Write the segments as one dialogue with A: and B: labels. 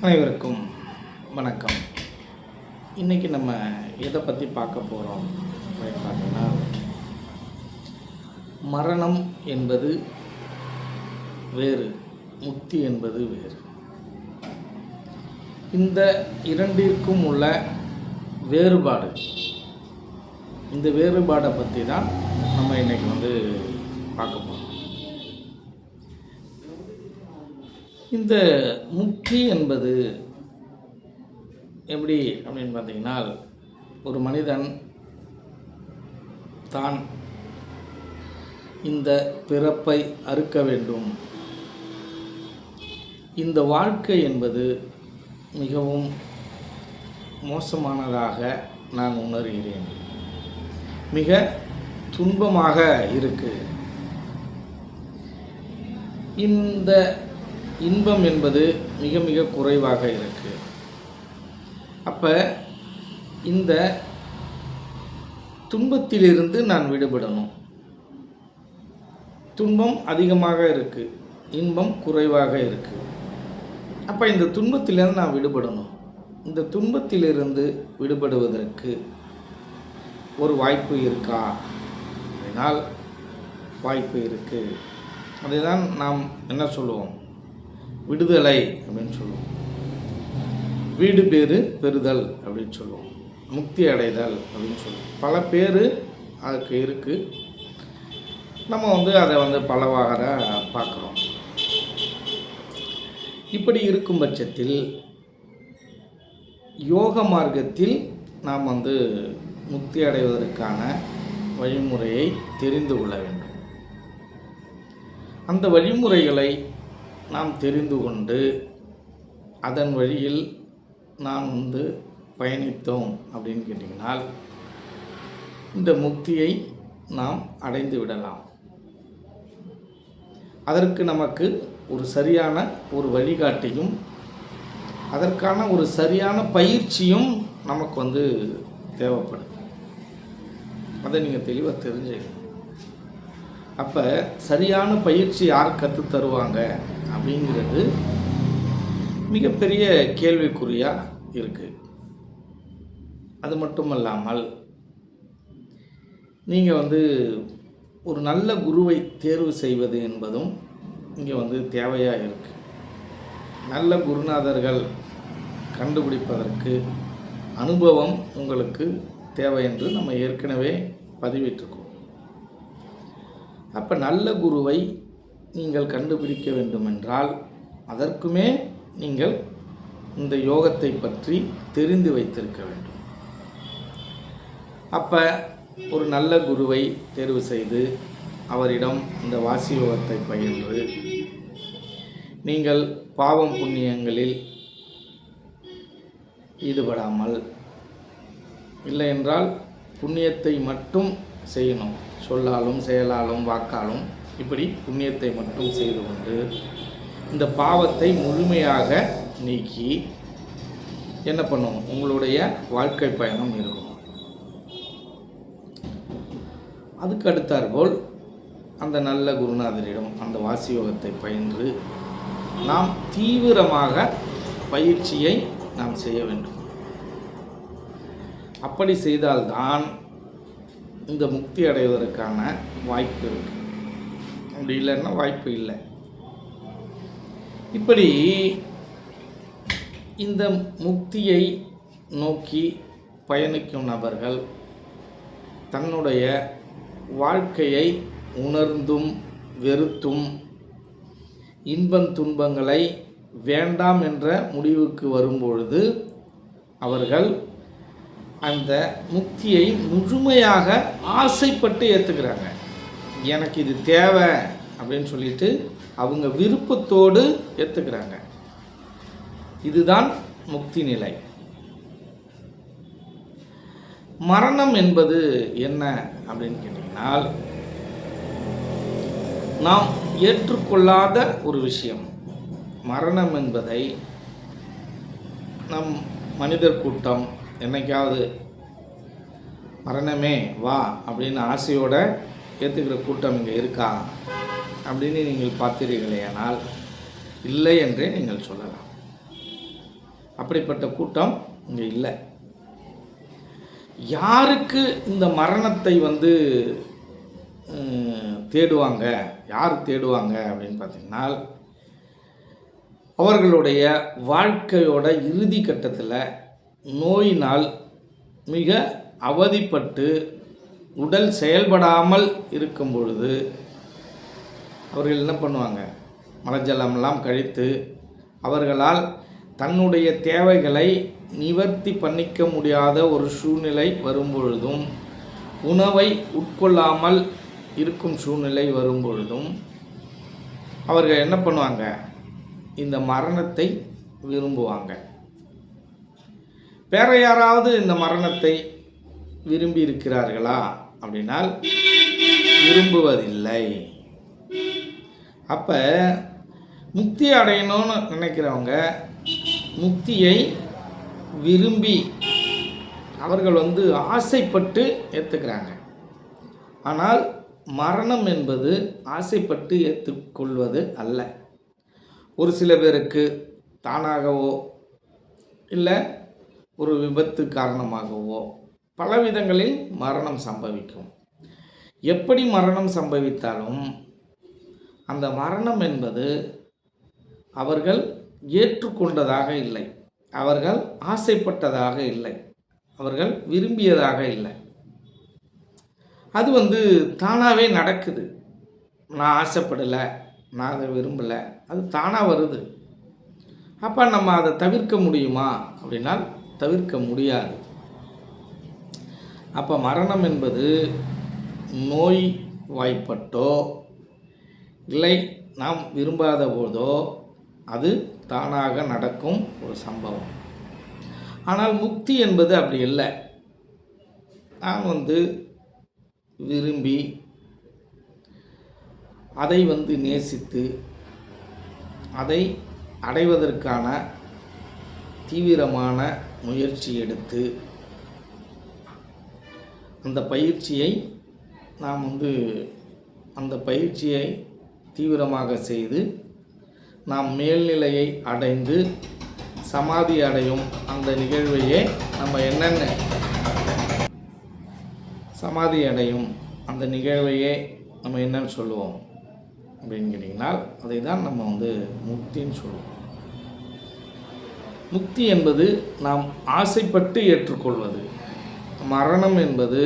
A: அனைவருக்கும் வணக்கம். இன்றைக்கி நம்ம எதை பற்றி பார்க்க போகிறோம் அப்படின்னு பார்த்தீங்கன்னா, மரணம் என்பது வேறு, முக்தி என்பது வேறு. இந்த இரண்டிற்கும் உள்ள வேறுபாடு, இந்த வேறுபாடை பற்றி தான் நம்ம இன்றைக்கி பார்க்க போகிறோம். இந்த முக்தி என்பது எப்படி அப்படின்னு பார்த்தீங்கன்னா, ஒரு மனிதன் தான் இந்த பிறப்பை அறுக்க வேண்டும், இந்த வாழ்க்கை என்பது மிகவும் மோசமானதாக நான் உணர்கிறேன், மிக துன்பமாக இருக்குது, இந்த இன்பம் என்பது மிக மிக குறைவாக இருக்குது. அப்போ இந்த துன்பத்திலிருந்து நான் விடுபடணும். துன்பம் அதிகமாக இருக்குது, இன்பம் குறைவாக இருக்குது. அப்போ இந்த துன்பத்திலிருந்து நான் விடுபடணும். இந்த துன்பத்திலிருந்து விடுபடுவதற்கு ஒரு வாய்ப்பு இருக்கா அப்படினால் வாய்ப்பு இருக்குது. அதுதான் நாம் என்ன சொல்லுவோம், விடுதலை அப்படின்னு சொல்லுவோம். வீடு பேறு பெறுதல் அப்படின்னு சொல்லுவோம், முக்தி அடைதல் அப்படின்னு சொல்லுவோம். பல பேர் அதுக்கு இருக்குது. நம்ம அதை பலவாக பார்க்குறோம். இப்படி இருக்கும் பட்சத்தில் யோக மார்க்கத்தில் நாம் முக்தி அடைவதற்கான வழிமுறையை தெரிந்து கொள்ள வேண்டும். அந்த வழிமுறைகளை நாம் தெரிந்து கொண்டு அதன் வழியில் நாம் பயணித்தோம் அப்படின்னு கேட்டிங்கனால் இந்த முக்தியை நாம் அடைந்து விடலாம். அதற்கு நமக்கு ஒரு சரியான ஒரு வழிகாட்டியும் அதற்கான ஒரு சரியான பயிற்சியும் நமக்கு தேவைப்படுது. அதை நீங்கள் தெளிவாக தெரிஞ்சுக்கணும். அப்போ சரியான பயிற்சி யார் கற்றுத் தருவாங்க அப்படிங்கிறது மிகப்பெரிய கேள்விக்குறியாக இருக்குது. அது மட்டும் இல்லாமல் நீங்கள் ஒரு நல்ல குருவை தேர்வு செய்வது என்பதும் இங்கே தேவையாக இருக்குது. நல்ல குருநாதர்கள் கண்டுபிடிப்பதற்கு அனுபவம் உங்களுக்கு தேவை என்று நம்ம ஏற்கனவே பதிவிட்டிருக்கோம். அப்போ நல்ல குருவை நீங்கள் கண்டுபிடிக்க வேண்டுமென்றால் அதற்குமே நீங்கள் இந்த யோகத்தை பற்றி தெரிந்து வைத்திருக்க வேண்டும். அப்போ ஒரு நல்ல குருவை தேர்வு செய்து அவரிடம் இந்த வாசி யோகத்தை பயின்று நீங்கள் பாவம் புண்ணியங்களில் ஈடுபடாமல், இல்லை என்றால் புண்ணியத்தை மட்டும் செய்யணும், சொல்லாலும் செயலாலும் வாக்காலும் இப்படி புண்ணியத்தை மட்டும் செய்து கொண்டு இந்த பாவத்தை முழுமையாக நீக்கி என்ன பண்ணும், உங்களுடைய வாழ்க்கை பயணம் இருக்கும். அதுக்கு அடுத்தாற்போல் அந்த நல்ல குருநாதரிடம் அந்த வாசி யோகத்தை பயின்று நாம் தீவிரமாக பயிற்சியை நாம் செய்ய வேண்டும். அப்படி செய்தால்தான் இந்த முக்தி அடைவதற்கான வாய்ப்பு இருக்குது. அப்படி இல்லைன்னா வாய்ப்பு இல்லை. இப்படி இந்த முக்தியை நோக்கி பயணிக்கும் நபர்கள் தன்னுடைய வாழ்க்கையை உணர்ந்தும் வெறுத்தும் இன்பம் துன்பங்களை வேண்டாம் என்ற முடிவுக்கு வரும்பொழுது அவர்கள் அந்த முக்தியை முழுமையாக ஆசைப்பட்டு ஏற்றுக்கிறாங்க. எனக்கு இது தேவை அப்படின்னு சொல்லிட்டு அவங்க விருப்பத்தோடு ஏற்றுக்கிறாங்க. இதுதான் முக்தி நிலை. மரணம் என்பது என்ன அப்படின்னு கேட்டிங்கனால், நாம் ஏற்றுக்கொள்ளாத ஒரு விஷயம். மரணம் என்பதை நம் மனிதர் கூட்டம் என்னைக்காவது மரணமே வா அப்படின்னு ஆசையோட ஏற்றுக்கிற கூட்டம் இங்கே இருக்கா அப்படின்னு நீங்கள் பார்த்தீர்களேயானால் இல்லை என்றே நீங்கள் சொல்லலாம். அப்படிப்பட்ட கூட்டம் இங்கே இல்லை. யாருக்கு இந்த மரணத்தை தேடுவாங்க, யார் தேடுவாங்க அப்படின்னு பார்த்திங்கன்னா, அவர்களுடைய வாழ்க்கையோட இறுதி கட்டத்தில் நோயினால் மிக அவதிப்பட்டு உடல் செயல்படாமல் இருக்கும் பொழுது அவர்கள் என்ன பண்ணுவாங்க, மலஜலமெல்லாம் கழித்து அவர்களால் தன்னுடைய தேவைகளை நிவர்த்தி பண்ணிக்க முடியாத ஒரு சூழ்நிலை வரும்பொழுதும், உணவை உட்கொள்ளாமல் இருக்கும் சூழ்நிலை வரும்பொழுதும் அவர்கள் என்ன பண்ணுவாங்க, இந்த மரணத்தை விரும்புவாங்க. வேற யாராவது இந்த மரணத்தை விரும்பி இருக்கிறார்களா அப்படின்னால் விரும்புவதில்லை. அப்போ முக்தி அடையணும்னு நினைக்கிறவங்க முக்தியை விரும்பி அவர்கள் ஆசைப்பட்டு ஏற்றுக்கிறாங்க. ஆனால் மரணம் என்பது ஆசைப்பட்டு ஏற்றுக்கொள்வது அல்ல. ஒரு சில பேருக்கு தானாகவோ இல்லை ஒரு விபத்து காரணமாகவோ பலவிதங்களில் மரணம் சம்பவிக்கும். எப்படி மரணம் சம்பவித்தாலும் அந்த மரணம் என்பது அவர்கள் ஏற்றுக்கொண்டதாக இல்லை, அவர்கள் ஆசைப்பட்டதாக இல்லை, அவர்கள் விரும்பியதாக இல்லை. அது தானாகவே நடக்குது. நான் ஆசைப்படலை, நான் அதை விரும்பலை, அது தானாக வருது. அப்போ நம்ம அதை தவிர்க்க முடியுமா அப்படின்னால் தவிர்க்க முடியாது. அப்போ மரணம் என்பது நோய் வாய்ப்பட்டோ இல்லை நாம் விரும்பாத போதோ அது தானாக நடக்கும் ஒரு சம்பவம். ஆனால் முக்தி என்பது அப்படி இல்லை. நாம் விரும்பி அதை நேசித்து அதை அடைவதற்கான தீவிரமான முயற்சி எடுத்து அந்த பயிற்சியை நாம் அந்த பயிற்சியை தீவிரமாக செய்து நாம் மேல்நிலையை அடைந்து சமாதி அடையும் அந்த நிகழ்வையே நம்ம என்னென்ன சமாதி அடையும் அந்த நிகழ்வையே நம்ம என்னன்னு சொல்லுவோம் அப்படின்னு கேட்டிங்கன்னா, அதை தான் நம்ம முக்தின்னு சொல்லுவோம். முக்தி என்பது நாம் ஆசைப்பட்டு ஏற்றுக்கொள்வது. மரணம் என்பது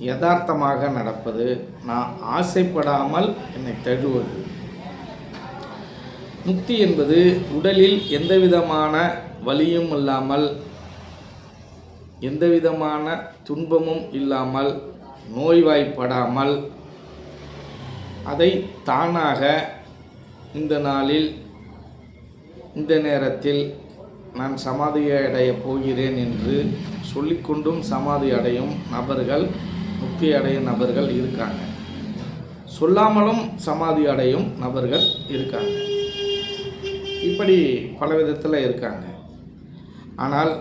A: யதார்த்தமாக நடப்பது, நான் ஆசைப்படாமல் என்னை தழுவது. முக்தி என்பது உடலில் எந்தவிதமான வலியும் இல்லாமல், எந்தவிதமான துன்பமும் இல்லாமல், நோய்வாய்ப்படாமல் அதை தானாக இந்த நாளில் இந்த நேரத்தில் நான் சமாதி அடையப் போகிறேன் என்று சொல்லிக்கொண்டும் சமாதி அடையும் நபர்கள், முக்தி அடையும் நபர்கள் இருக்காங்க. சொல்லாமலும் சமாதி அடையும் நபர்கள் இருக்காங்க. இப்படி பல விதத்தில் இருக்காங்க. ஆனால்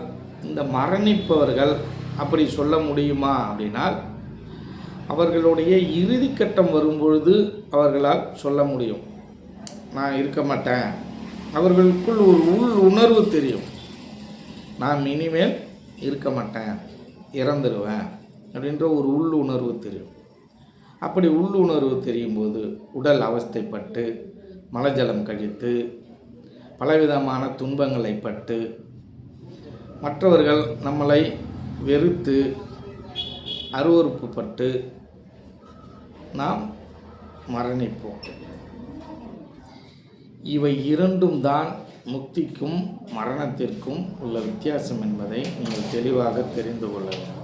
A: இந்த மரணிப்பவர்கள் அப்படி சொல்ல முடியுமா அப்படின்னால், அவர்களுடைய இறுதி கட்டம் வரும்பொழுது அவர்களால் சொல்ல முடியும், நான் இருக்க மாட்டேன். அவர்களுக்குள் ஒரு உள் உணர்வு தெரியும், நான் இனிமேல் இருக்க மாட்டேன், இறந்துடுவேன் அப்படின்ற ஒரு உள் உணர்வு தெரியும். அப்படி உள்ளுணர்வு தெரியும் போது உடல் அவஸ்தைப்பட்டு மலஜலம் கழித்து பலவிதமான துன்பங்களை பட்டு மற்றவர்கள் நம்மளை வெறுத்து அருவருப்பு பட்டு நாம் மரணிப்போம். இவை இரண்டும் தான் முக்திக்கும் மரணத்திற்கும் உள்ள வித்தியாசம் என்பதை நீங்கள் தெளிவாக தெரிந்து கொள்ள வேண்டும்.